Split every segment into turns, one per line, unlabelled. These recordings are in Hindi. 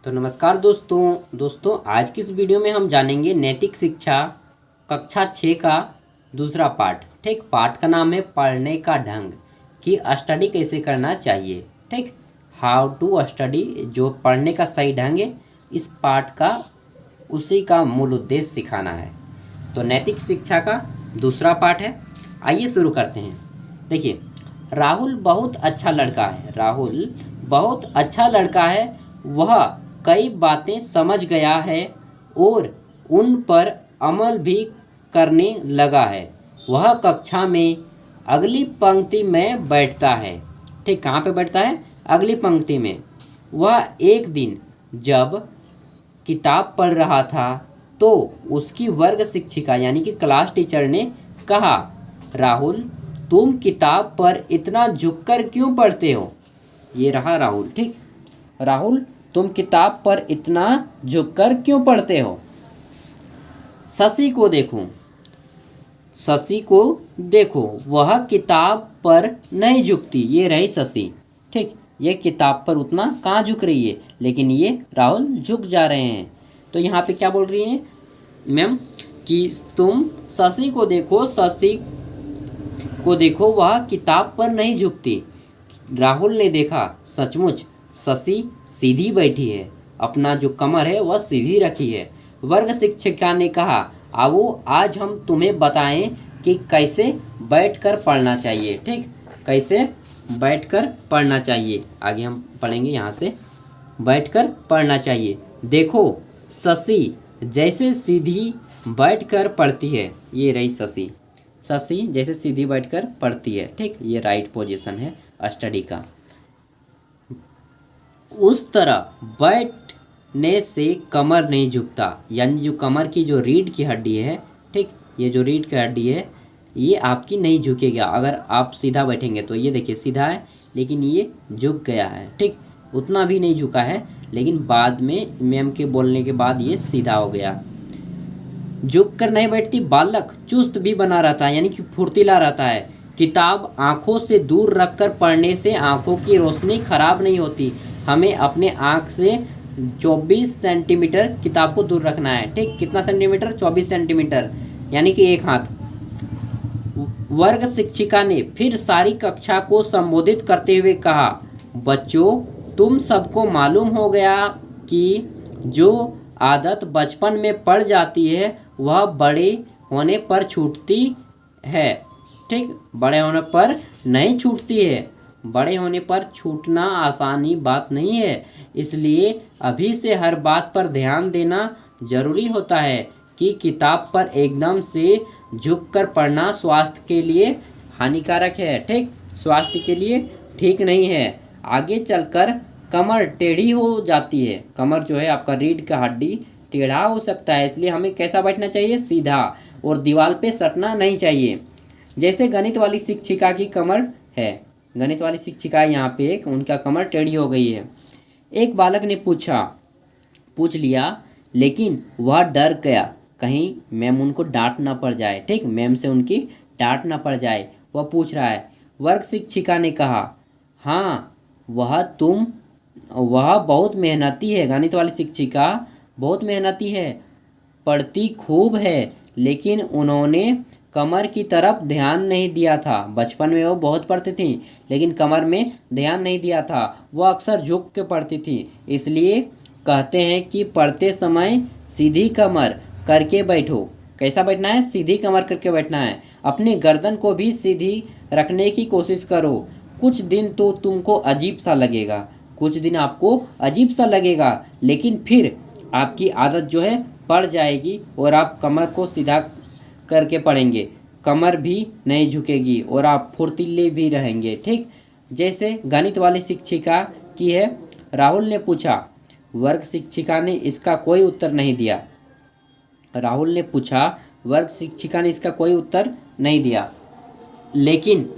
तो नमस्कार दोस्तों आज की इस वीडियो में हम जानेंगे नैतिक शिक्षा कक्षा 6 का दूसरा पार्ट। ठीक, पार्ट का नाम है पढ़ने का ढंग कि स्टडी कैसे करना चाहिए। ठीक, हाउ टू स्टडी, जो पढ़ने का सही ढंग है इस पार्ट का, उसी का मूल उद्देश्य सिखाना है। तो नैतिक शिक्षा का दूसरा पार्ट है। आइए शुरू करते हैं। देखिए, राहुल बहुत अच्छा लड़का है। राहुल बहुत अच्छा लड़का है। वह कई बातें समझ गया है और उन पर अमल भी करने लगा है। वह कक्षा में अगली पंक्ति में बैठता है। ठीक, कहाँ पे बैठता है? अगली पंक्ति में। वह एक दिन जब किताब पढ़ रहा था तो उसकी वर्ग शिक्षिका यानी कि क्लास टीचर ने कहा, राहुल तुम किताब पर इतना झुककर क्यों पढ़ते हो? ये रहा राहुल। ठीक, राहुल तुम किताब पर इतना झुककर क्यों पढ़ते हो? शशि को देखो, शशि को देखो, वह किताब पर नहीं झुकती। ये रही शशि। ठीक, ये किताब पर उतना कहाँ झुक रही है, लेकिन ये राहुल झुक जा रहे हैं। तो यहाँ पे क्या बोल रही हैं मैम कि तुम शशि को देखो, शशि को देखो, वह किताब पर नहीं झुकती। राहुल ने देखा, सचमुच शशि सीधी बैठी है, अपना जो कमर है वह सीधी रखी है। वर्ग शिक्षिका ने कहा, आओ आज हम तुम्हें बताएं कि कैसे बैठकर पढ़ना चाहिए। ठीक, कैसे बैठकर पढ़ना चाहिए। आगे हम पढ़ेंगे यहाँ से, बैठकर पढ़ना चाहिए। देखो शशि जैसे सीधी बैठकर पढ़ती है। ये रही शशि, शशि जैसे सीधी बैठकर पढ़ती है। ठीक, ये राइट पोजीशन है स्टडी का। उस तरह बैठने से कमर नहीं झुकता, यानी जो कमर की जो रीढ़ की हड्डी है, ठीक, ये जो रीढ़ की हड्डी है ये आपकी नहीं झुकेगा अगर आप सीधा बैठेंगे। तो ये देखिए सीधा है लेकिन ये झुक गया है। ठीक, उतना भी नहीं झुका है लेकिन बाद में मैम के बोलने के बाद ये सीधा हो गया। झुक कर नहीं बैठती। बालक चुस्त भी बना रहता है यानी कि फुर्तीला रहता है। किताब आँखों से दूर रखकर पढ़ने से आँखों की रोशनी खराब नहीं होती। हमें अपने आँख से 24 सेंटीमीटर किताब को दूर रखना है। ठीक, कितना सेंटीमीटर? 24 सेंटीमीटर यानी कि एक हाथ। वर्ग शिक्षिका ने फिर सारी कक्षा को संबोधित करते हुए कहा, बच्चों तुम सबको मालूम हो गया कि जो आदत बचपन में पड़ जाती है वह बड़े होने पर छूटती है। ठीक, बड़े होने पर नहीं छूटती है। बड़े होने पर छूटना आसानी बात नहीं है, इसलिए अभी से हर बात पर ध्यान देना जरूरी होता है कि किताब पर एकदम से झुककर पढ़ना स्वास्थ्य के लिए हानिकारक है। ठीक, स्वास्थ्य के लिए ठीक नहीं है। आगे चलकर कमर टेढ़ी हो जाती है। कमर जो है आपका रीढ़ का हड्डी टेढ़ा हो सकता है, इसलिए हमें कैसा बैठना चाहिए? सीधा, और दीवार पे सटना नहीं चाहिए। जैसे गणित वाली शिक्षिका की कमर है, गणित वाली शिक्षिका यहाँ पे एक उनका कमर टेढ़ी हो गई है। एक बालक ने पूछ लिया, लेकिन वह डर गया कहीं मैम उनको डांट ना पड़ जाए। ठीक, मैम से उनकी डांट ना पड़ जाए, वह पूछ रहा है। वर्ग शिक्षिका ने कहा, हाँ वह बहुत मेहनती है। गणित वाली शिक्षिका बहुत मेहनती है, पढ़ती खूब है, लेकिन उन्होंने कमर की तरफ ध्यान नहीं दिया था। बचपन में वो बहुत पढ़ती थी लेकिन कमर में ध्यान नहीं दिया था, वो अक्सर झुक के पढ़ती थी। इसलिए कहते हैं कि पढ़ते समय सीधी कमर करके बैठो। कैसा बैठना है? सीधी कमर करके बैठना है। अपनी गर्दन को भी सीधी रखने की कोशिश करो। कुछ दिन तो तुमको अजीब सा लगेगा, कुछ दिन आपको अजीब सा लगेगा, लेकिन फिर आपकी आदत जो है पड़ जाएगी और आप कमर को सीधा करके पढ़ेंगे। कमर भी नहीं झुकेगी और आप फुर्तीले भी रहेंगे। ठीक, जैसे गणित वाली शिक्षिका की है। राहुल ने पूछा, वर्ग शिक्षिका ने इसका कोई उत्तर नहीं दिया। राहुल ने पूछा, वर्ग शिक्षिका ने इसका कोई उत्तर नहीं दिया, लेकिन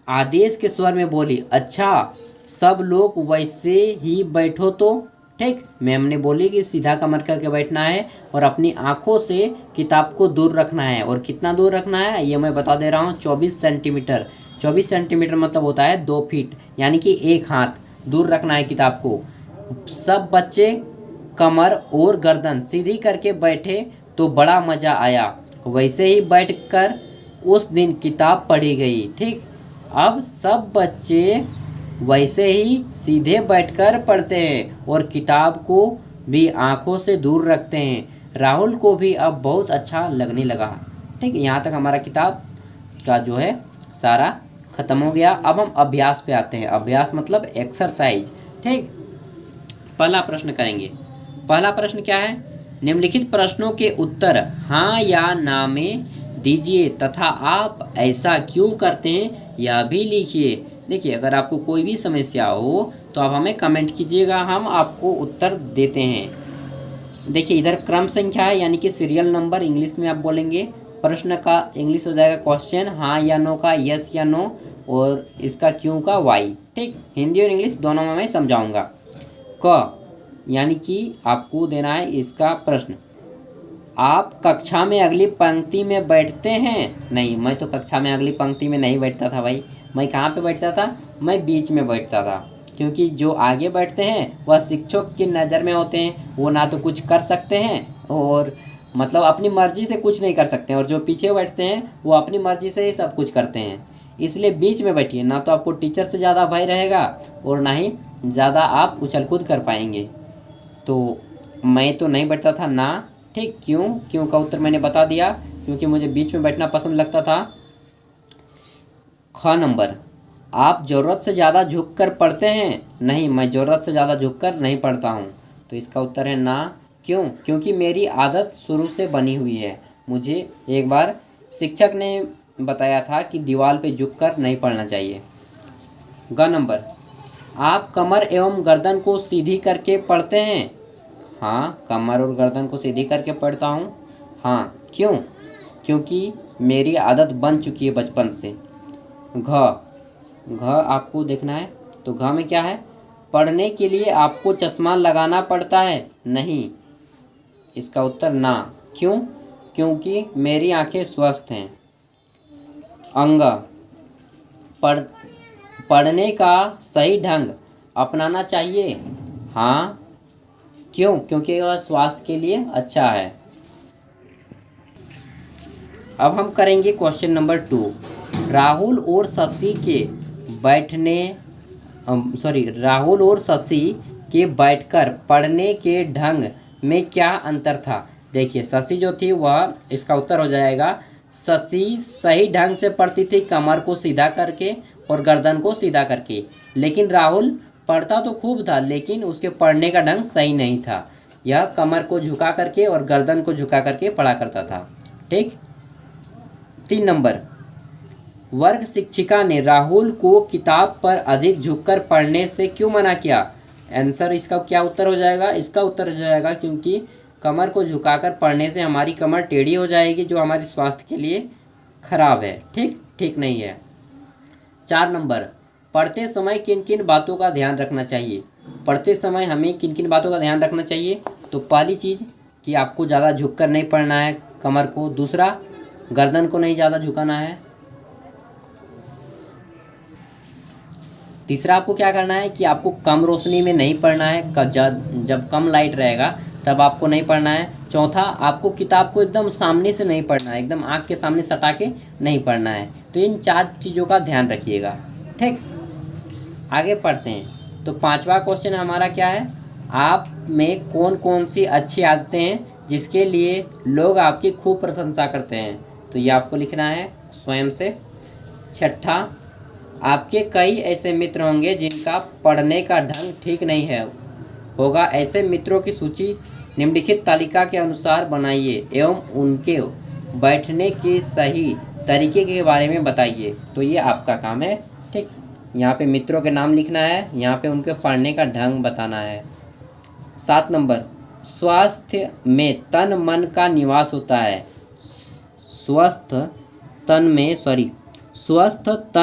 आदेश के स्वर में बोली, अच्छा सब लोग वैसे ही बैठो तो। ठीक, मैम ने बोली कि सीधा कमर करके बैठना है और अपनी आँखों से किताब को दूर रखना है। और कितना दूर रखना है ये मैं बता दे रहा हूँ, 24 सेंटीमीटर। 24 सेंटीमीटर मतलब होता है 2 फीट, यानी कि एक हाथ दूर रखना है किताब को। सब बच्चे कमर और गर्दन सीधी करके बैठे तो बड़ा मज़ा आया। वैसे ही बैठकर उस दिन किताब पढ़ी गई। ठीक, अब सब बच्चे वैसे ही सीधे बैठकर पढ़ते हैं और किताब को भी आंखों से दूर रखते हैं। राहुल को भी अब बहुत अच्छा लगने लगा। ठीक, यहाँ तक हमारा किताब का जो है सारा ख़त्म हो गया। अब हम अभ्यास पे आते हैं। अभ्यास मतलब एक्सरसाइज। ठीक, पहला प्रश्न करेंगे। पहला प्रश्न क्या है? निम्नलिखित प्रश्नों के उत्तर हाँ या ना में दीजिए तथा आप ऐसा क्यों करते हैं यह भी लिखिए। देखिए, अगर आपको कोई भी समस्या हो तो आप हमें कमेंट कीजिएगा, हम आपको उत्तर देते हैं। देखिए, इधर क्रम संख्या है, यानी कि सीरियल नंबर इंग्लिश में आप बोलेंगे। प्रश्न का इंग्लिश हो जाएगा क्वेश्चन, हाँ या नो का यस या नो, और इसका क्यों का वाई। ठीक, हिंदी और इंग्लिश दोनों में मैं समझाऊंगा। क यानी कि आपको देना है इसका प्रश्न, आप कक्षा में अगली पंक्ति में बैठते हैं? नहीं, मैं तो कक्षा में अगली पंक्ति में नहीं बैठता था भाई। मैं कहाँ पे बैठता था? मैं बीच में बैठता था, क्योंकि जो आगे बैठते हैं वह शिक्षक की नज़र में होते हैं। वो ना तो कुछ कर सकते हैं और मतलब अपनी मर्जी से कुछ नहीं कर सकते हैं, और जो पीछे बैठते हैं वो अपनी मर्जी से ही सब कुछ करते हैं। इसलिए बीच में बैठिए, ना तो आपको टीचर से ज़्यादा भय रहेगा और ना ही ज़्यादा आप उछल कूद कर पाएंगे। तो मैं तो नहीं बैठता था ना। ठीक, क्यों का उत्तर मैंने बता दिया, क्योंकि मुझे बीच में बैठना पसंद लगता था। ख नंबर, आप ज़रूरत से ज़्यादा झुककर पढ़ते हैं? नहीं, मैं ज़रूरत से ज़्यादा झुककर नहीं पढ़ता हूँ। तो इसका उत्तर है ना। क्योंकि मेरी आदत शुरू से बनी हुई है। मुझे एक बार शिक्षक ने बताया था कि दीवार पे झुककर नहीं पढ़ना चाहिए। ग नंबर, आप कमर एवं गर्दन को सीधी करके पढ़ते हैं? हाँ, कमर और गर्दन को सीधी करके पढ़ता हूँ। हाँ, क्योंकि मेरी आदत बन चुकी है बचपन से। घ आपको देखना है, तो घ में क्या है? पढ़ने के लिए आपको चश्मा लगाना पड़ता है? नहीं, इसका उत्तर ना। क्योंकि मेरी आंखें स्वस्थ हैं। अंग, पढ़ने का सही ढंग अपनाना चाहिए? हाँ, क्योंकि यह स्वास्थ्य के लिए अच्छा है। अब हम करेंगे क्वेश्चन नंबर 2। राहुल और शशि के बैठकर पढ़ने के ढंग में क्या अंतर था? देखिए, शशि जो थी वह, इसका उत्तर हो जाएगा, शशि सही ढंग से पढ़ती थी, कमर को सीधा करके और गर्दन को सीधा करके। लेकिन राहुल पढ़ता तो खूब था, लेकिन उसके पढ़ने का ढंग सही नहीं था। यह कमर को झुका करके और गर्दन को झुका करके पढ़ा करता था। ठीक, 3 नंबर, वर्ग शिक्षिका ने राहुल को किताब पर अधिक झुककर पढ़ने से क्यों मना किया? आंसर इसका क्या उत्तर हो जाएगा? इसका उत्तर हो जाएगा क्योंकि कमर को झुकाकर पढ़ने से हमारी कमर टेढ़ी हो जाएगी, जो हमारे स्वास्थ्य के लिए खराब है। ठीक नहीं है। 4 नंबर, पढ़ते समय किन किन बातों का ध्यान रखना चाहिए? पढ़ते समय हमें किन किन बातों का ध्यान रखना चाहिए? तो पहली चीज़ कि आपको ज़्यादा झुककर नहीं पढ़ना है कमर को। दूसरा, गर्दन को नहीं ज़्यादा झुकाना है। तीसरा, आपको क्या करना है कि आपको कम रोशनी में नहीं पढ़ना है। जब कम लाइट रहेगा तब आपको नहीं पढ़ना है। चौथा, आपको किताब को एकदम सामने से नहीं पढ़ना है, एकदम आँख के सामने सटा के नहीं पढ़ना है। तो इन 4 चीज़ों का ध्यान रखिएगा। ठीक, आगे पढ़ते हैं। तो 5वां क्वेश्चन हमारा क्या है? आप में कौन कौन सी अच्छी आदतें हैं जिसके लिए लोग आपकी खूब प्रशंसा करते हैं? तो ये आपको लिखना है स्वयं से। 6ठा, आपके कई ऐसे मित्र होंगे जिनका पढ़ने का ढंग ठीक नहीं होगा। ऐसे मित्रों की सूची निम्नलिखित तालिका के अनुसार बनाइए एवं उनके बैठने के सही तरीके के बारे में बताइए। तो ये आपका काम है। ठीक, यहाँ पे मित्रों के नाम लिखना है, यहाँ पे उनके पढ़ने का ढंग बताना है। 7 नंबर, स्वास्थ्य में तन मन का निवास होता है। स्वस्थ तन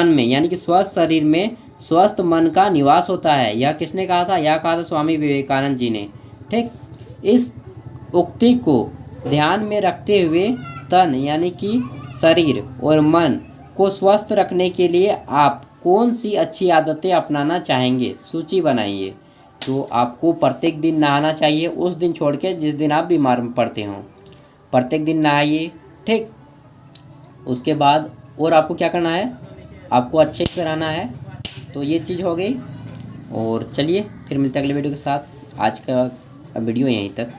में यानी कि स्वस्थ शरीर में स्वस्थ मन का निवास होता है। यह किसने कहा था? यह कहा था स्वामी विवेकानंद जी ने। ठीक, इस उक्ति को ध्यान में रखते हुए तन यानी कि शरीर और मन को स्वस्थ रखने के लिए आप कौन सी अच्छी आदतें अपनाना चाहेंगे? सूची बनाइए। तो आपको प्रत्येक दिन नहाना चाहिए, उस दिन छोड़ के जिस दिन आप बीमार पड़ते हों। प्रत्येक दिन नहाइए, ठीक। उसके बाद और आपको क्या करना है, आपको अच्छे से रहना है। तो ये चीज़ हो गई। और चलिए फिर मिलते हैं अगले वीडियो के साथ। आज का वीडियो यहीं तक।